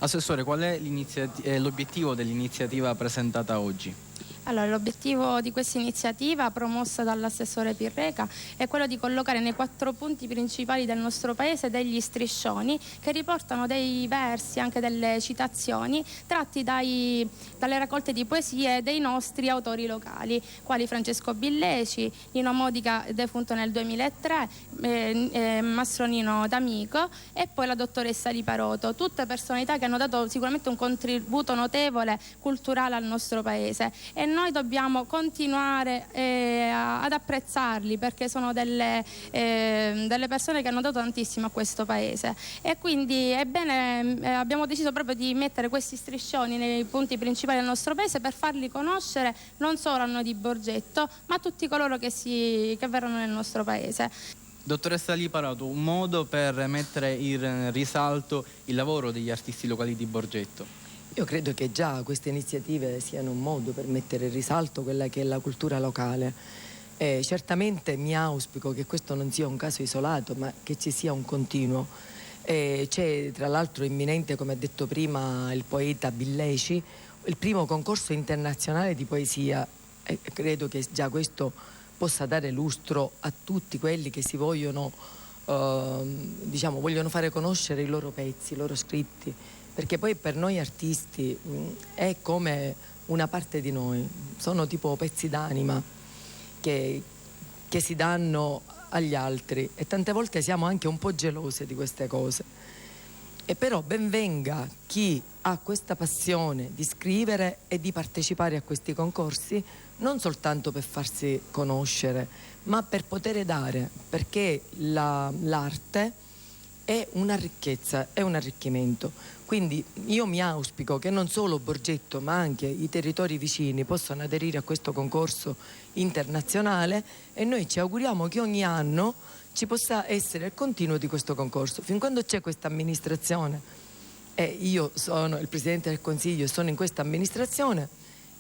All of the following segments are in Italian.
Assessore, qual è l'obiettivo dell'iniziativa presentata oggi? Allora, l'obiettivo di questa iniziativa promossa dall'assessore Pirreca è quello di collocare nei 4 punti principali del nostro paese degli striscioni che riportano dei versi, anche delle citazioni tratti dalle raccolte di poesie dei nostri autori locali, quali Francesco Billeci, Nino Modica, defunto nel 2003, Mastronino D'Amico e poi la dottoressa Liparoto, tutte personalità che hanno dato sicuramente un contributo notevole culturale al nostro paese, e noi dobbiamo continuare ad apprezzarli, perché sono delle persone che hanno dato tantissimo a questo paese, e quindi abbiamo deciso proprio di mettere questi striscioni nei punti principali del nostro paese per farli conoscere non solo a noi di Borgetto, ma a tutti coloro che verranno nel nostro paese. Dottoressa Liparato, un modo per mettere in risalto il lavoro degli artisti locali di Borgetto? Io credo che già queste iniziative siano un modo per mettere in risalto quella che è la cultura locale. Certamente mi auspico che questo non sia un caso isolato, ma che ci sia un continuo. C'è tra l'altro imminente, come ha detto prima il poeta Billeci, il primo concorso internazionale di poesia, e credo che già questo possa dare lustro a tutti quelli che si vogliono fare conoscere i loro pezzi, i loro scritti, perché poi per noi artisti è come una parte di noi, sono tipo pezzi d'anima che si danno agli altri, e tante volte siamo anche un po' gelose di queste cose. E però ben venga chi ha questa passione di scrivere e di partecipare a questi concorsi, non soltanto per farsi conoscere, ma per poter dare, perché l'arte è una ricchezza, è un arricchimento. Quindi io mi auspico che non solo Borgetto, ma anche i territori vicini possano aderire a questo concorso internazionale, e noi ci auguriamo che ogni anno ci possa essere il continuo di questo concorso. Fin quando c'è questa amministrazione, e io sono il Presidente del Consiglio e sono in questa amministrazione,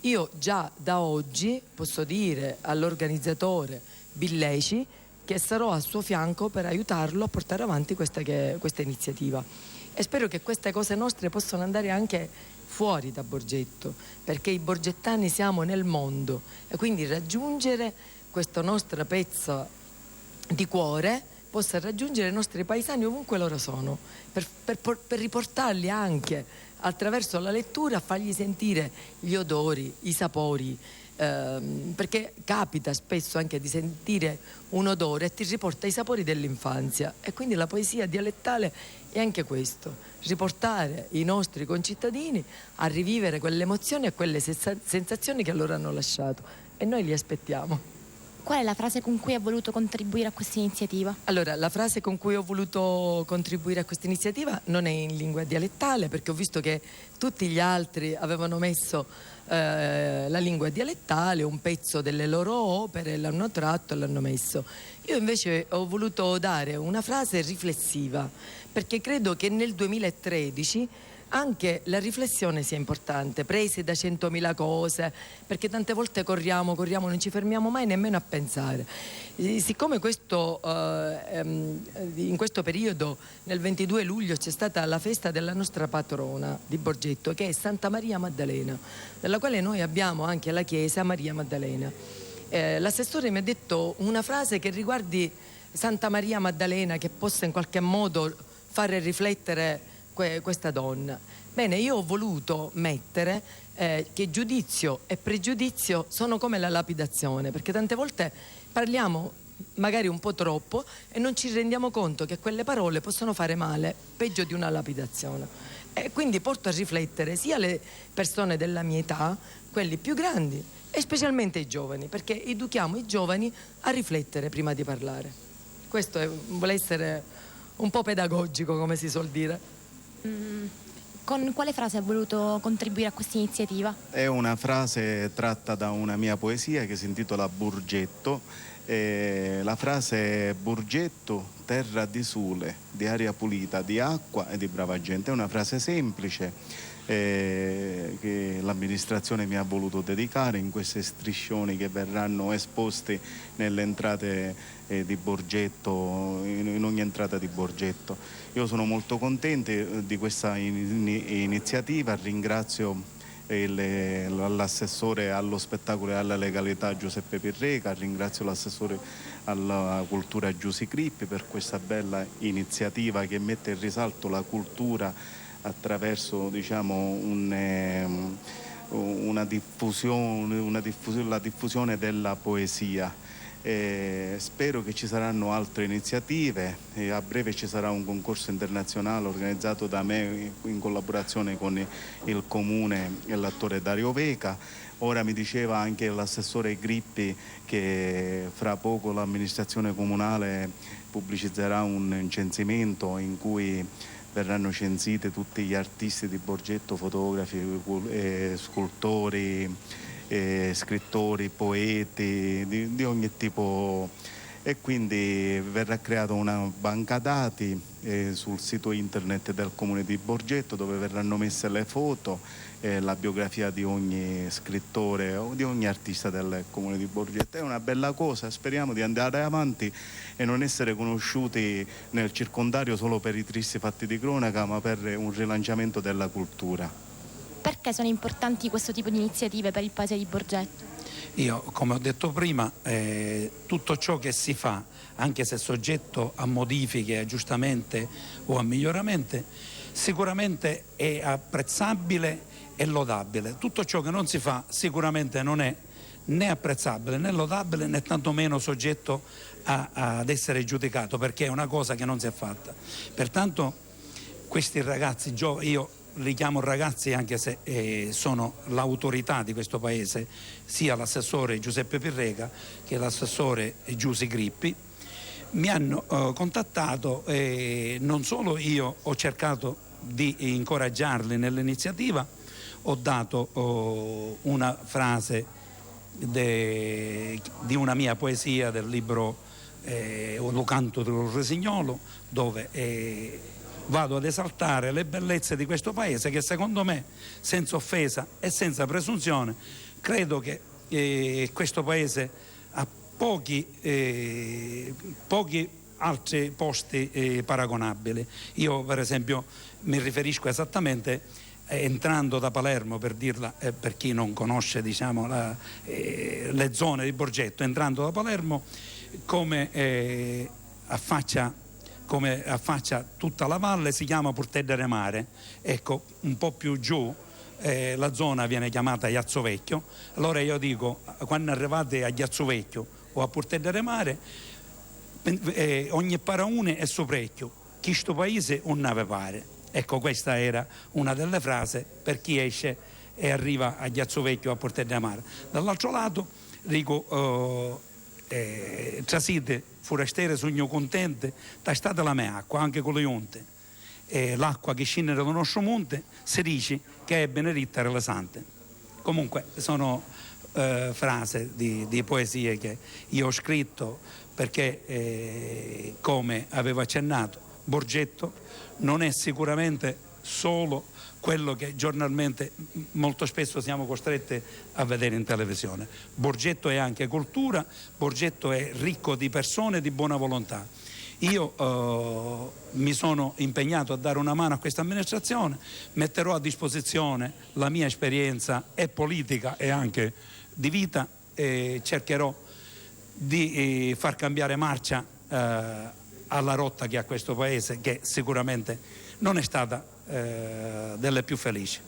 io già da oggi posso dire all'organizzatore Billeci che sarò al suo fianco per aiutarlo a portare avanti questa iniziativa, e spero che queste cose nostre possano andare anche fuori da Borgetto, perché i borgettani siamo nel mondo, e quindi raggiungere questo nostro pezzo di cuore possa raggiungere i nostri paesani ovunque loro sono, per riportarli anche attraverso la lettura, a fargli sentire gli odori, i sapori, perché capita spesso anche di sentire un odore e ti riporta i sapori dell'infanzia, e quindi la poesia dialettale è anche questo, riportare i nostri concittadini a rivivere quelle emozioni e quelle sensazioni che loro hanno lasciato, e noi li aspettiamo. Qual è la frase con cui ha voluto contribuire a questa iniziativa? Allora, la frase con cui ho voluto contribuire a questa iniziativa non è in lingua dialettale, perché ho visto che tutti gli altri avevano messo la lingua dialettale, un pezzo delle loro opere, l'hanno tratto e l'hanno messo. Io invece ho voluto dare una frase riflessiva, perché credo che nel 2013 anche la riflessione sia importante, prese da 100.000 cose, perché tante volte corriamo, non ci fermiamo mai nemmeno a pensare. Siccome in questo periodo, nel 22 luglio, c'è stata la festa della nostra patrona di Borgetto, che è Santa Maria Maddalena, nella quale noi abbiamo anche la chiesa Maria Maddalena. L'assessore mi ha detto una frase che riguardi Santa Maria Maddalena, che possa in qualche modo fare riflettere questa donna. Bene, io ho voluto mettere che giudizio e pregiudizio sono come la lapidazione, perché tante volte parliamo magari un po' troppo e non ci rendiamo conto che quelle parole possono fare male, peggio di una lapidazione. E quindi porto a riflettere sia le persone della mia età, quelli più grandi, e specialmente i giovani, perché educhiamo i giovani a riflettere prima di parlare. Questo vuole essere un po' pedagogico, come si suol dire. Con quale frase ha voluto contribuire a questa iniziativa? È una frase tratta da una mia poesia che si intitola Borgetto, La frase Borgetto, terra di sole, di aria pulita, di acqua e di brava gente, è una frase semplice che l'amministrazione mi ha voluto dedicare in queste striscioni che verranno esposti nelle entrate di Borgetto, in ogni entrata di Borgetto. Io sono molto contento di questa iniziativa, ringrazio l'assessore allo spettacolo e alla legalità Giuseppe Pirreca, ringrazio l'assessore alla cultura Giusy Crippi per questa bella iniziativa che mette in risalto la cultura attraverso, diciamo, la diffusione della poesia. Spero che ci saranno altre iniziative e a breve ci sarà un concorso internazionale organizzato da me in collaborazione con il comune e l'attore Dario Veca. Ora mi diceva anche l'assessore Grippi che fra poco l'amministrazione comunale pubblicizzerà un censimento in cui verranno censiti tutti gli artisti di Borgetto, fotografi, scultori, scrittori, poeti di ogni tipo, e quindi verrà creata una banca dati sul sito internet del comune di Borgetto dove verranno messe le foto e la biografia di ogni scrittore o di ogni artista del comune di Borgetto. È una bella cosa, speriamo di andare avanti e non essere conosciuti nel circondario solo per i tristi fatti di cronaca, ma per un rilanciamento della cultura. Perché sono importanti questo tipo di iniziative per il paese di Borgetto? Io, come ho detto prima, tutto ciò che si fa, anche se soggetto a modifiche, aggiustamenti o a miglioramenti, sicuramente è apprezzabile e lodabile. Tutto ciò che non si fa sicuramente non è né apprezzabile né lodabile né tantomeno soggetto ad essere giudicato, perché è una cosa che non si è fatta. Pertanto questi ragazzi, io li chiamo ragazzi anche se sono l'autorità di questo paese, sia l'assessore Giuseppe Pirreca che l'assessore Giusy Crippi, mi hanno contattato e non solo io ho cercato di incoraggiarli nell'iniziativa, ho dato una frase di una mia poesia del libro Lo canto del Resignolo, dove vado ad esaltare le bellezze di questo paese che secondo me, senza offesa e senza presunzione, credo che questo paese ha pochi altri posti paragonabili. Io per esempio mi riferisco esattamente, entrando da Palermo, per dirla per chi non conosce, diciamo, le zone di Borgetto, entrando da Palermo come affaccia tutta la valle, si chiama Portedere Mare. Ecco, un po' più giù la zona viene chiamata Iazzovecchio. Allora io dico, quando arrivate a Iazzovecchio o a Portedere Mare, ogni paraune è soprecchio, chi sto paese un nave pare. Ecco, questa era una delle frasi per chi esce e arriva a Iazzovecchio o a Portedere Mare. Dall'altro lato dico, trasite forestiere sogno contente, tastate la mia acqua anche con le onte, l'acqua che scende dal nostro monte si dice che è beneditta e rilassante. Comunque sono frasi di poesie che io ho scritto perché come avevo accennato, Borgetto non è sicuramente solo quello che giornalmente molto spesso siamo costretti a vedere in televisione. Borgetto è anche cultura, Borgetto è ricco di persone di buona volontà. Io mi sono impegnato a dare una mano a questa amministrazione, metterò a disposizione la mia esperienza e politica e anche di vita e cercherò di far cambiare marcia alla rotta che ha questo paese, che sicuramente non è stata delle più felici.